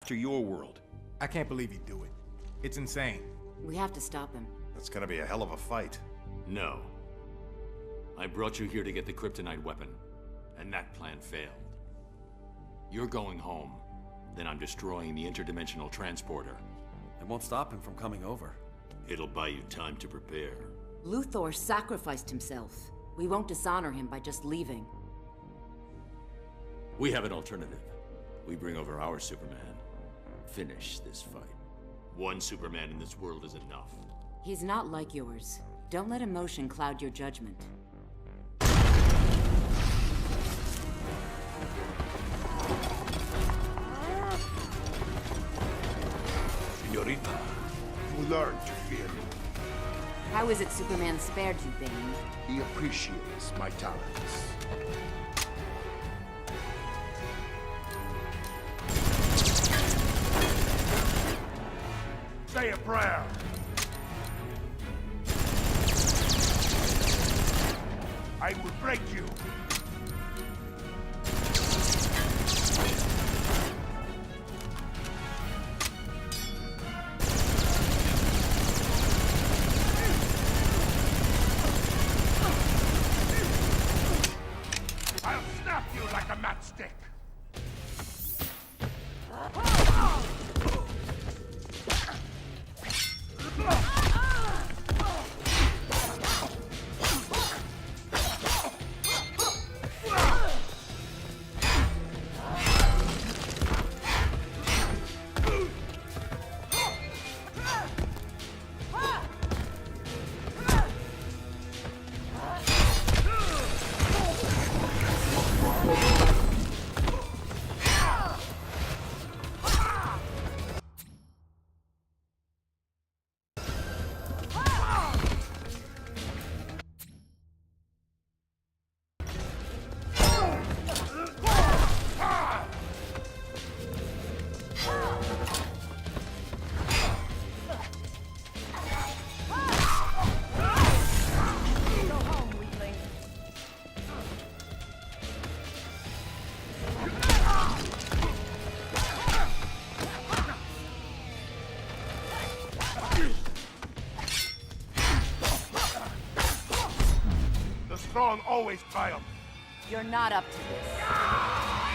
after your world. I can't believe he'd do it. It's insane. We have to stop him. That's gonna be a hell of a fight. No. I brought you here to get the kryptonite weapon, and that plan failed. You're going home, then I'm destroying the interdimensional transporter. It won't stop him from coming over. It'll buy you time to prepare. Luthor sacrificed himself. We won't dishonor him by just leaving. We have an alternative. We bring over our Superman. Finish this fight. One Superman in this world is enough. He's not like yours. Don't let emotion cloud your judgment. Señorita, you learn to fear me. How is it Superman spared you, Bane? He appreciates my talents. Say a prayer. I will break you. I'll snap you like a matchstick. The strong always triumph. You're not up to this.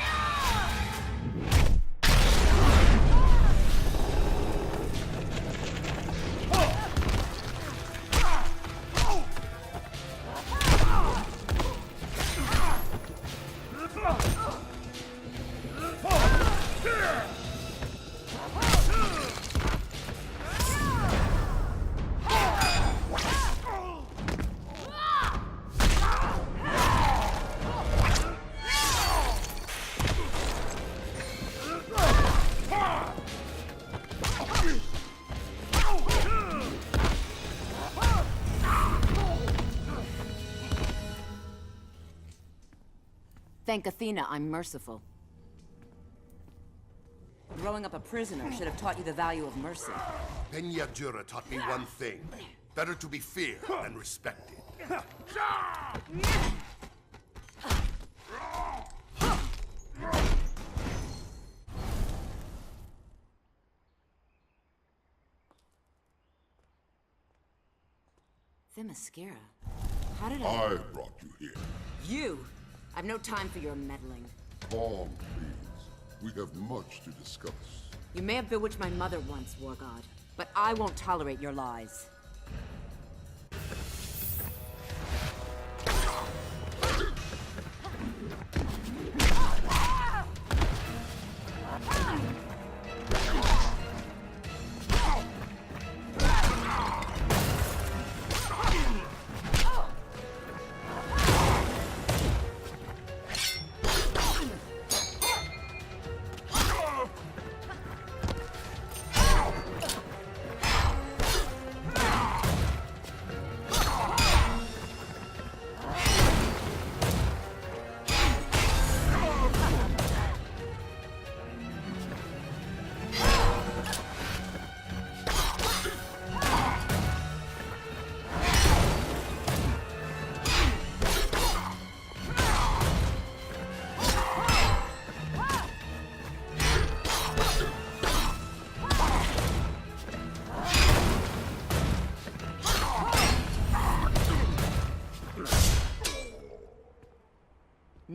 Thank Athena, I'm merciful. Growing up a prisoner should have taught you the value of mercy. Peña Dura taught me one thing. Better to be feared than respected. Themyscira, how did I brought you here. You! I've no time for your meddling. Calm, please. We have much to discuss. You may have bewitched my mother once, War God, but I won't tolerate your lies.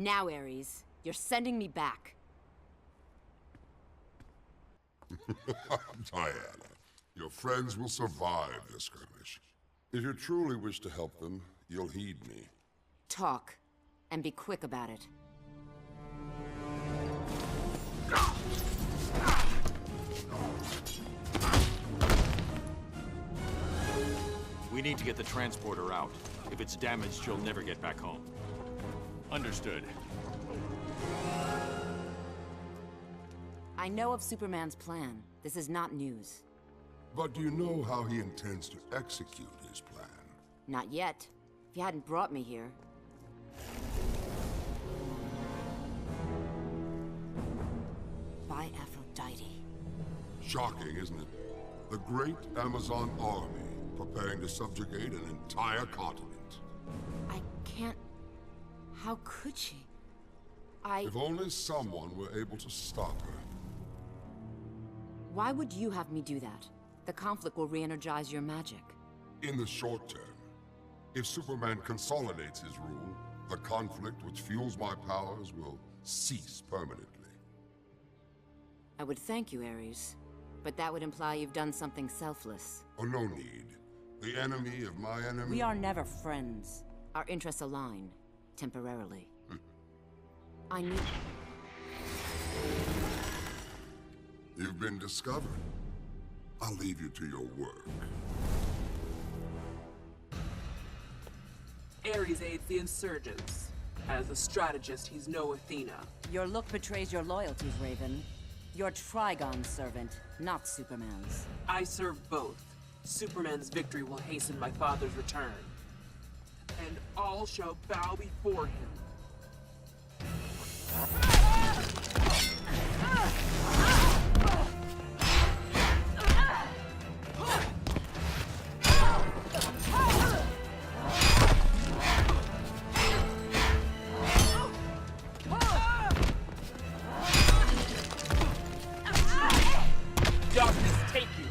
Now, Ares, you're sending me back. Diana, your friends will survive this skirmish. If you truly wish to help them, you'll heed me. Talk, and be quick about it. We need to get the transporter out. If it's damaged, you'll never get back home. Understood. I know of Superman's plan. This is not news. But do you know how he intends to execute his plan? Not yet. If you hadn't brought me here. By Aphrodite. Shocking, isn't it? The great Amazon army preparing to subjugate an entire continent. I can't... How could she? If only someone were able to stop her. Why would you have me do that? The conflict will re-energize your magic. In the short term, if Superman consolidates his rule, the conflict which fuels my powers will cease permanently. I would thank you, Ares. But that would imply you've done something selfless. Oh, no need. The enemy of my enemy... We are never friends. Our interests align. Temporarily. I need... You've been discovered. I'll leave you to your work. Ares aids the insurgents. As a strategist, he's no Athena. Your look betrays your loyalties, Raven. You're Trigon's servant, not Superman's. I serve both. Superman's victory will hasten my father's return. And all shall bow before him. Darkness, take you!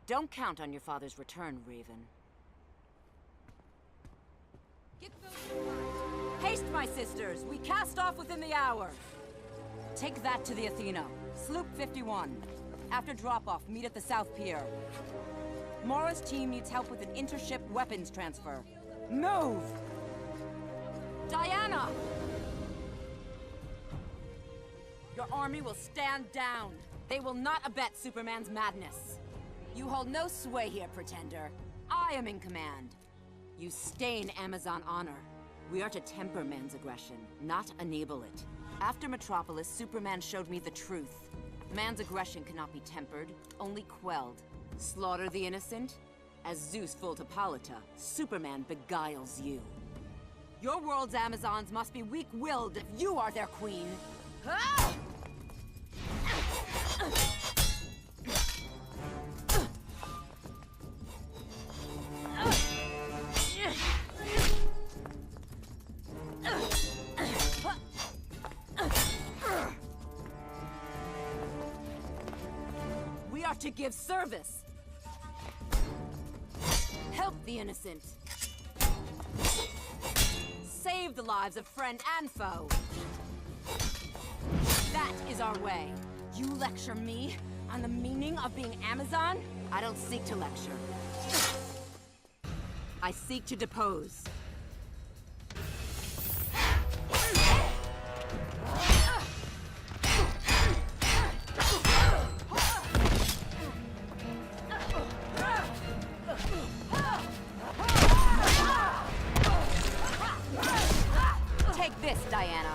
Don't count on your father's return, Raven. Get those... Haste, my sisters! We cast off within the hour! Take that to the Athena. Sloop 51. After drop-off, meet at the South Pier. Mora's team needs help with an intership weapons transfer. Move! Diana! Your army will stand down. They will not abet Superman's madness. You hold no sway here, Pretender. I am in command. You stain Amazon honor. We are to temper man's aggression, not enable it. After Metropolis, Superman showed me the truth. Man's aggression cannot be tempered, only quelled. Slaughter the innocent? As Zeus fooled Hippolyta, Superman beguiles you. Your world's Amazons must be weak-willed if you are their queen. Ah! We are to give service. Help the innocent. Save the lives of friend and foe. That is our way. You lecture me on the meaning of being Amazon? I don't seek to lecture. I seek to depose. Take this, Diana.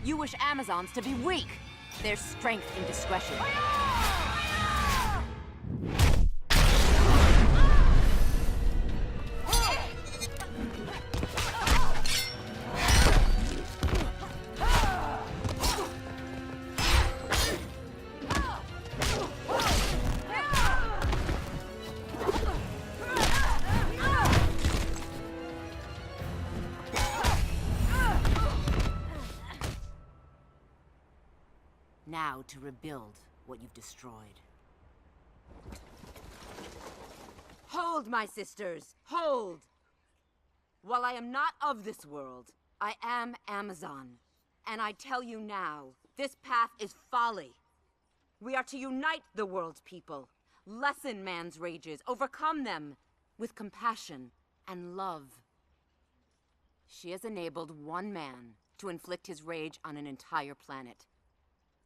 You wish Amazons to be weak. There's strength in discretion. Now to rebuild what you've destroyed. Hold, my sisters! Hold! While I am not of this world, I am Amazon. And I tell you now, this path is folly. We are to unite the world's people, lessen man's rages, overcome them with compassion and love. She has enabled one man to inflict his rage on an entire planet.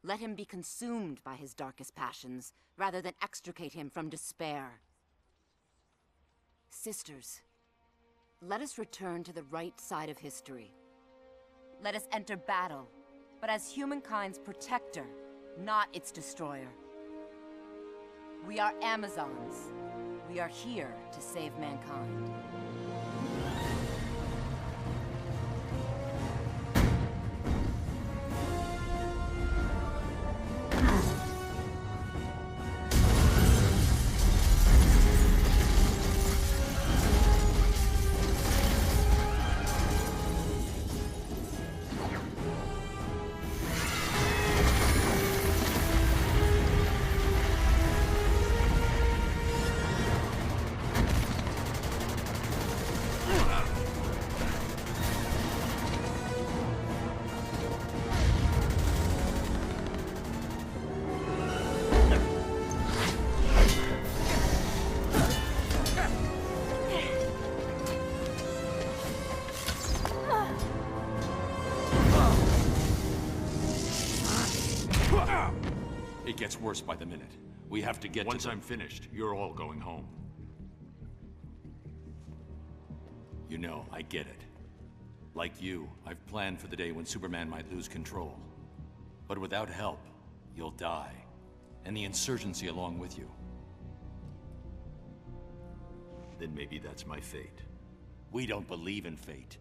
Let him be consumed by his darkest passions, rather than extricate him from despair. Sisters, let us return to the right side of history. Let us enter battle, but as humankind's protector, not its destroyer. We are Amazons. We are here to save mankind. It gets worse by the minute. We have to get Once I'm finished, you're all going home. You know, I get it. Like you, I've planned for the day when Superman might lose control. But without help, you'll die. And the insurgency along with you. Then maybe that's my fate. We don't believe in fate.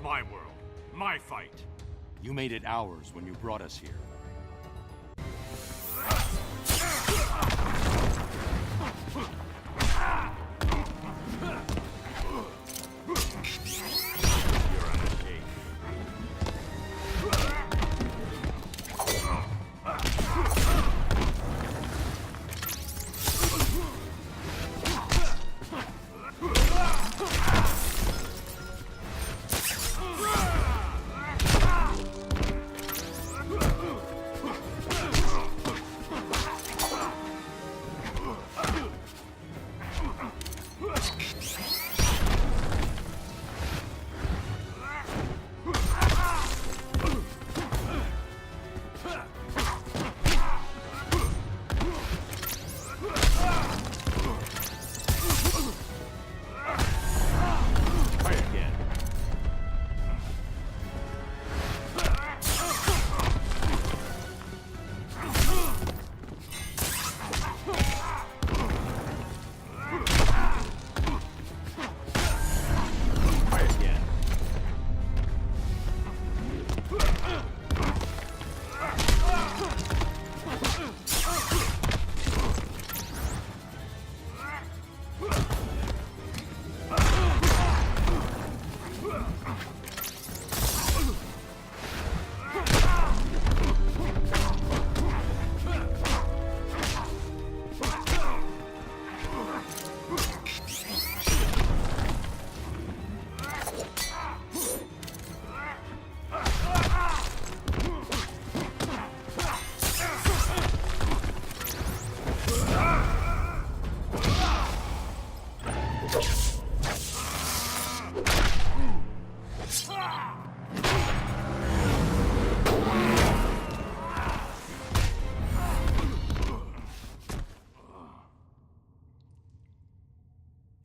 my world. My fight. You made it ours when you brought us here.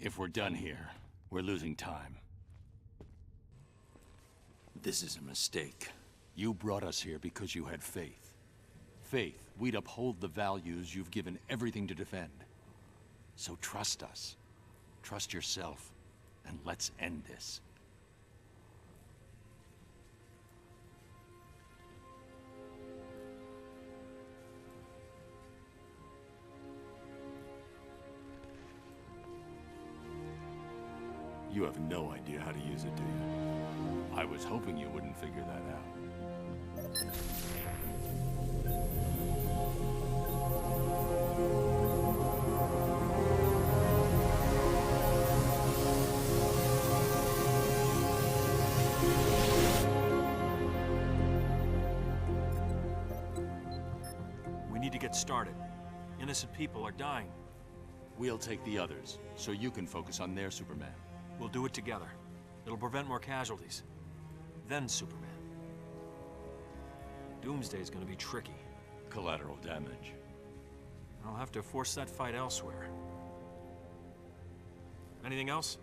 If we're done here, we're losing time. This is a mistake. You brought us here because you had faith. Faith we'd uphold the values you've given everything to defend. So trust us. Trust yourself. And let's end this. You have no idea how to use it, do you? I was hoping you wouldn't figure that out. We need to get started. Innocent people are dying. We'll take the others, so you can focus on their Superman. We'll do it together. It'll prevent more casualties. Then Superman. Doomsday's gonna be tricky. Collateral damage. I'll have to force that fight elsewhere. Anything else?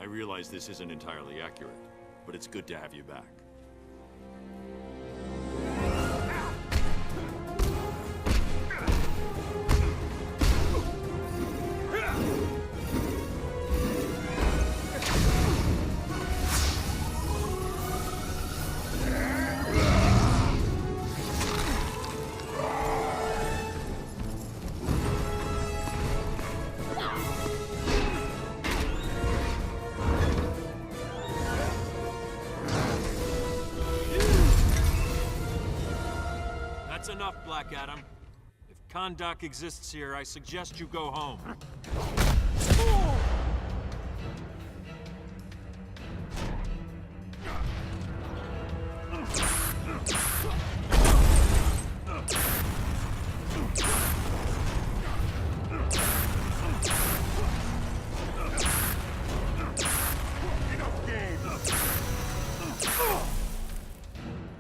I realize this isn't entirely accurate, but it's good to have you back. That's enough, Black Adam. If Kahndaq exists here, I suggest you go home.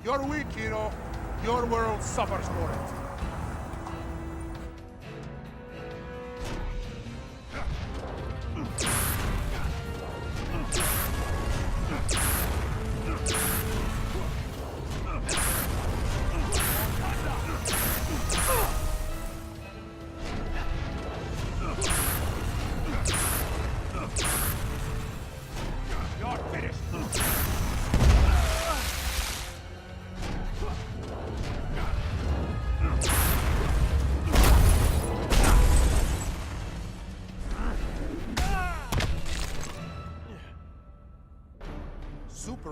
You're weak, hero. Your world suffers for it.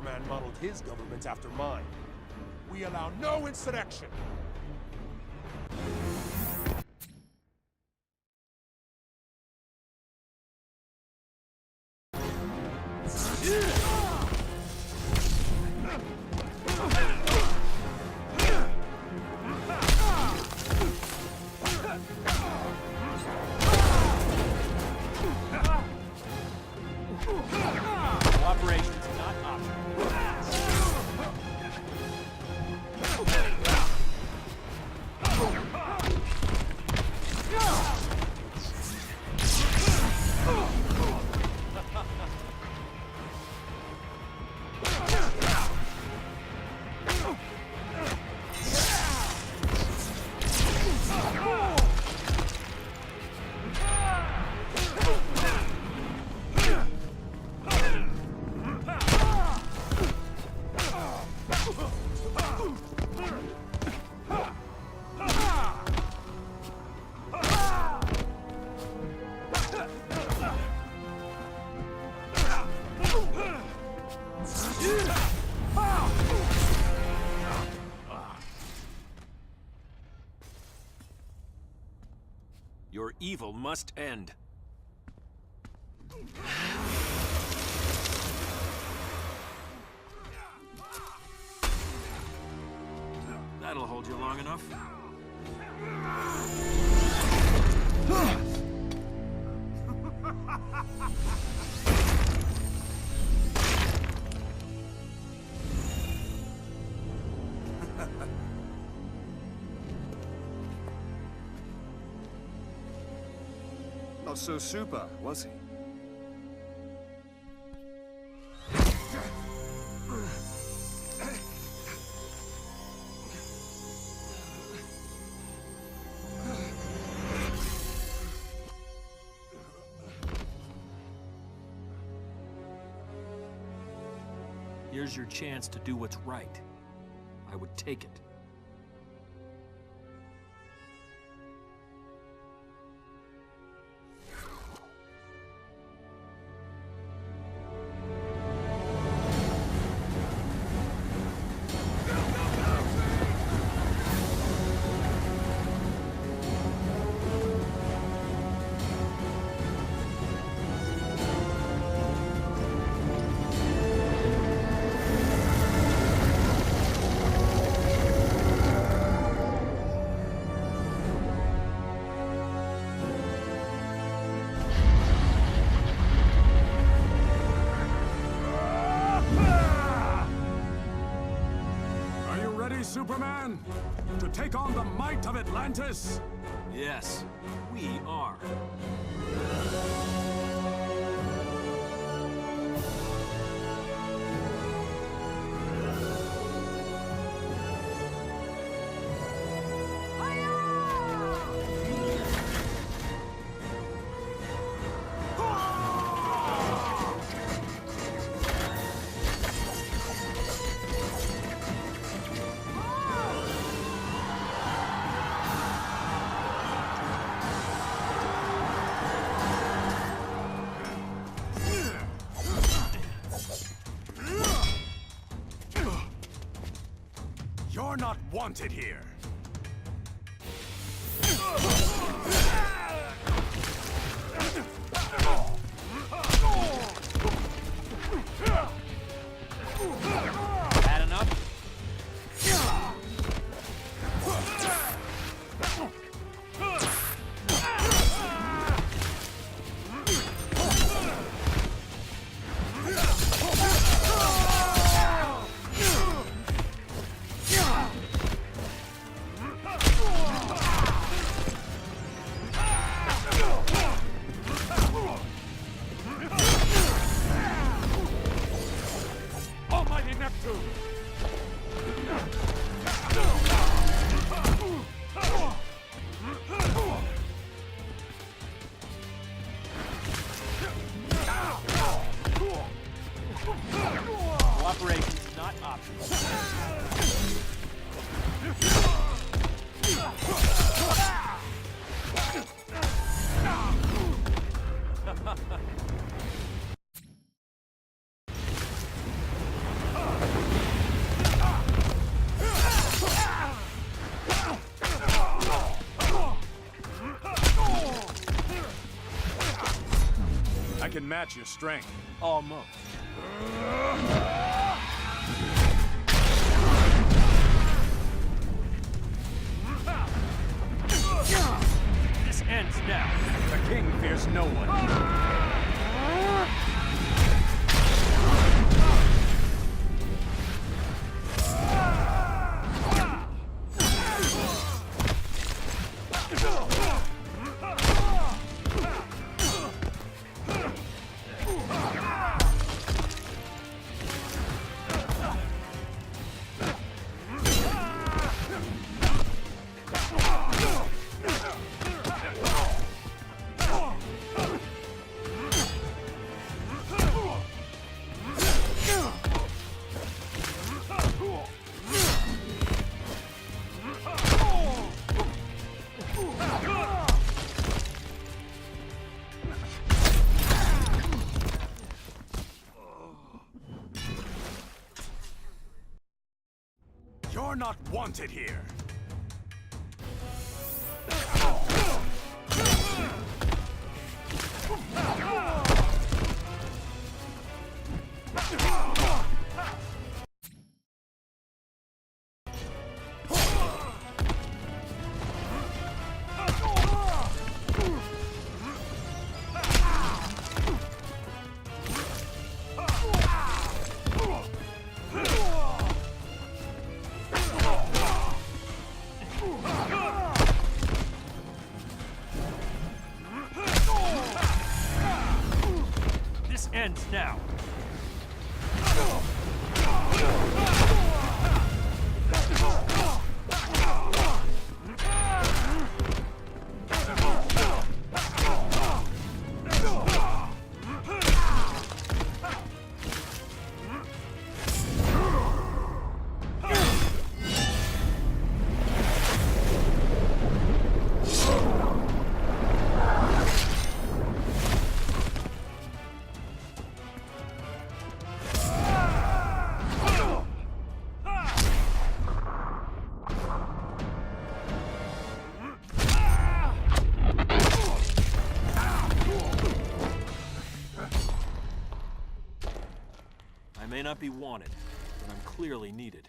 Superman modeled his government after mine. We allow no insurrection. Operations not optional. Your evil must end. That'll hold you long enough. Not so super, was he? Here's your chance to do what's right. I would take it. Superman, to take on the might of Atlantis? Yes, we are. You're not wanted here. Had enough? Almighty Neptune! can match your strength. Almost. This ends now. The king fears no one. You're not wanted here. This ends now. I may not be wanted, but I'm clearly needed.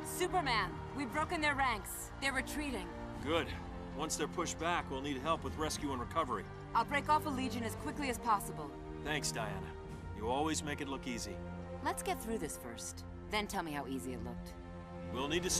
Superman, we've broken their ranks. They're retreating. Good. Once they're pushed back, we'll need help with rescue and recovery. I'll break off a Legion as quickly as possible. Thanks, Diana. You always make it look easy. Let's get through this first. Then tell me how easy it looked. We'll need to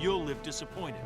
you'll live disappointed.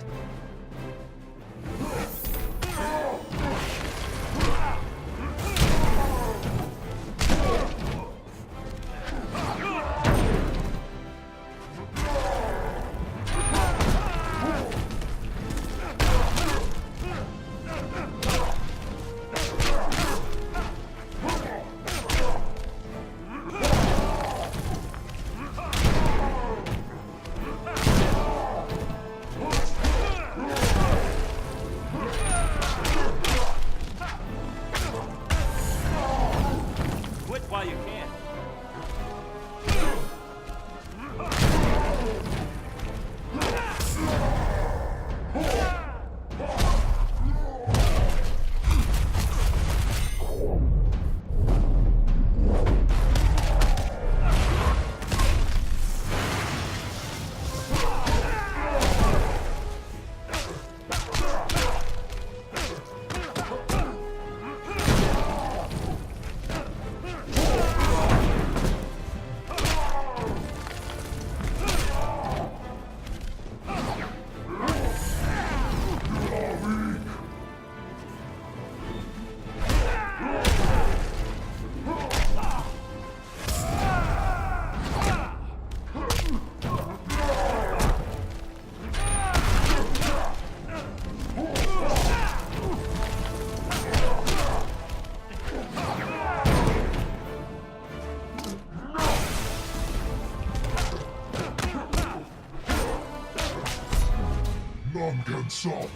None can stop me.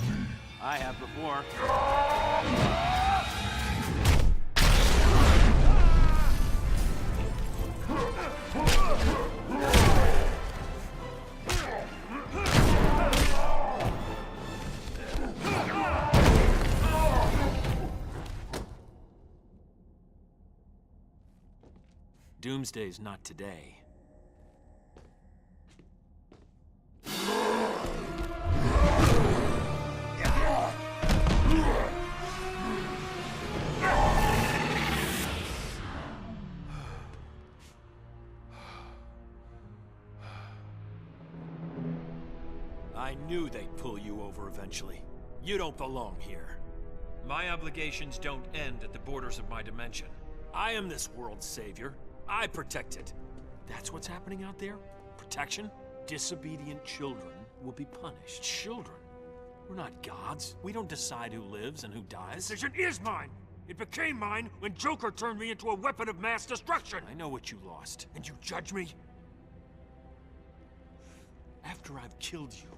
I have before. Doomsday's not today. I knew they'd pull you over eventually. You don't belong here. My obligations don't end at the borders of my dimension. I am this world's savior. I protect it. That's what's happening out there? Protection? Disobedient children will be punished. Children? We're not gods. We don't decide who lives and who dies. The decision is mine. It became mine when Joker turned me into a weapon of mass destruction. I know what you lost. And you judge me? After I've killed you,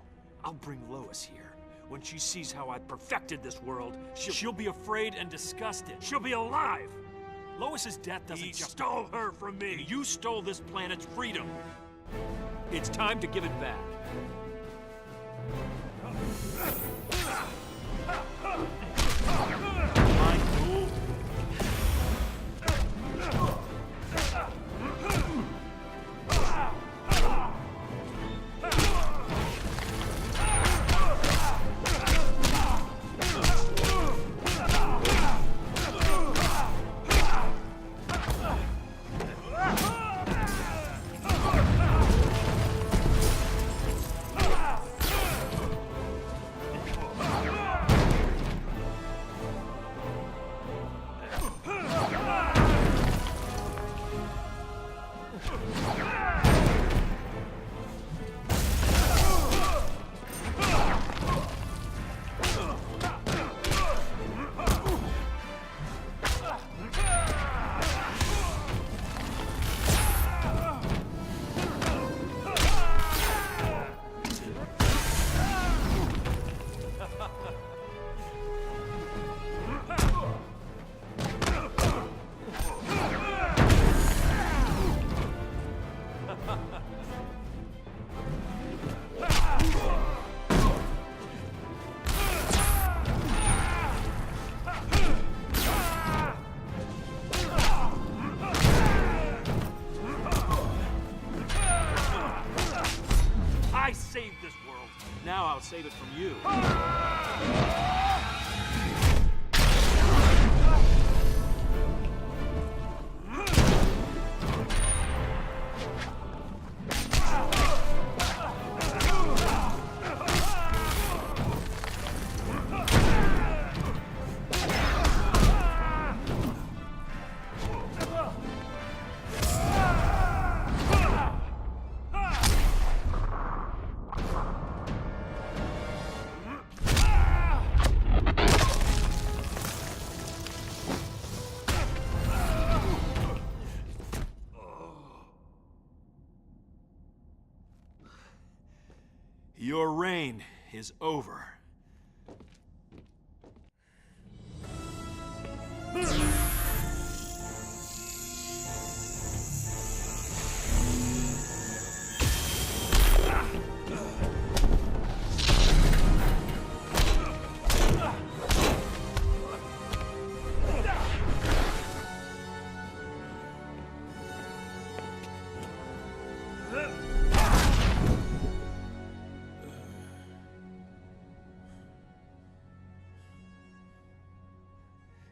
I'll bring Lois here. When she sees how I perfected this world, she'll be afraid and disgusted. She'll be alive. Lois's death doesn't He just... stole her from me. You stole this planet's freedom. It's time to give it back. Mind fool. I saved this world. Now I'll save it from you. Your reign is over.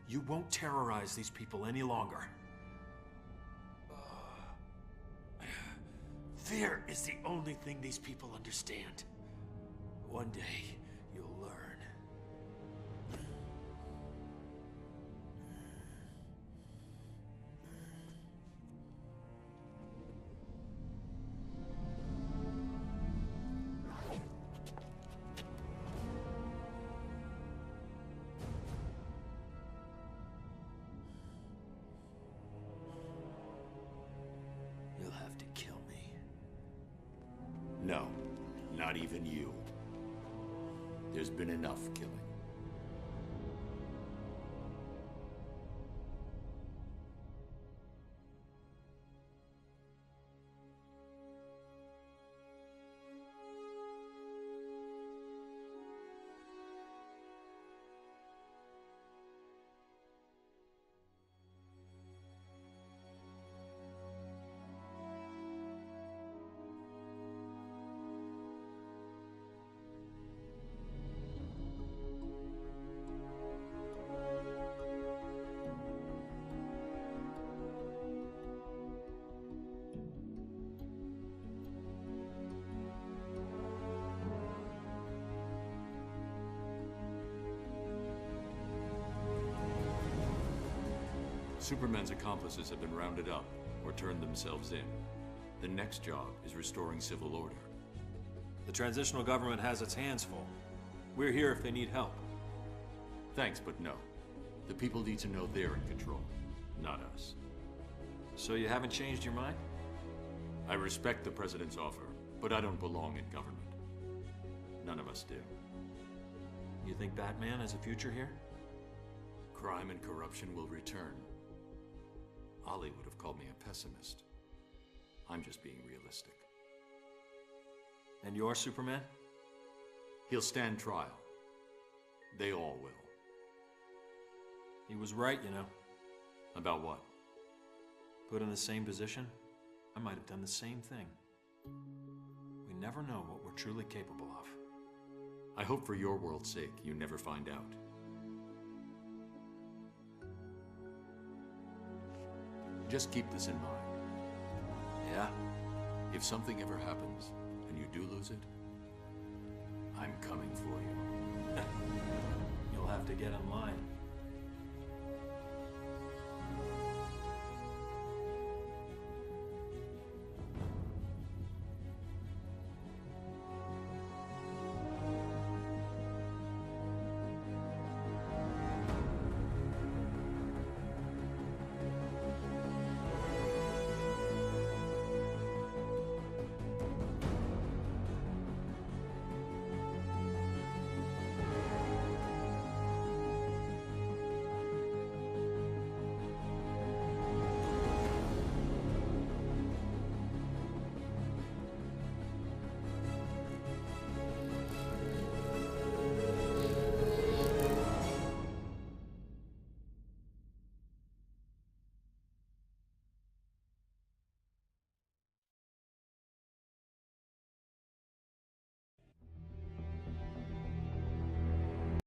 You won't terrorize these people any longer. Fear is the only thing these people understand. One day, you'll learn. You'll have to kill me. No, not even you. There's been enough killing. Superman's accomplices have been rounded up, or turned themselves in. The next job is restoring civil order. The transitional government has its hands full. We're here if they need help. Thanks, but no. The people need to know they're in control, not us. So you haven't changed your mind? I respect the President's offer, but I don't belong in government. None of us do. You think Batman has a future here? Crime and corruption will return. Ollie would have called me a pessimist. I'm just being realistic. And you're Superman? He'll stand trial. They all will. He was right, you know. About what? Put in the same position, I might have done the same thing. We never know what we're truly capable of. I hope for your world's sake you never find out. Just keep this in mind. Yeah? If something ever happens, and you do lose it, I'm coming for you. You'll have to get in line.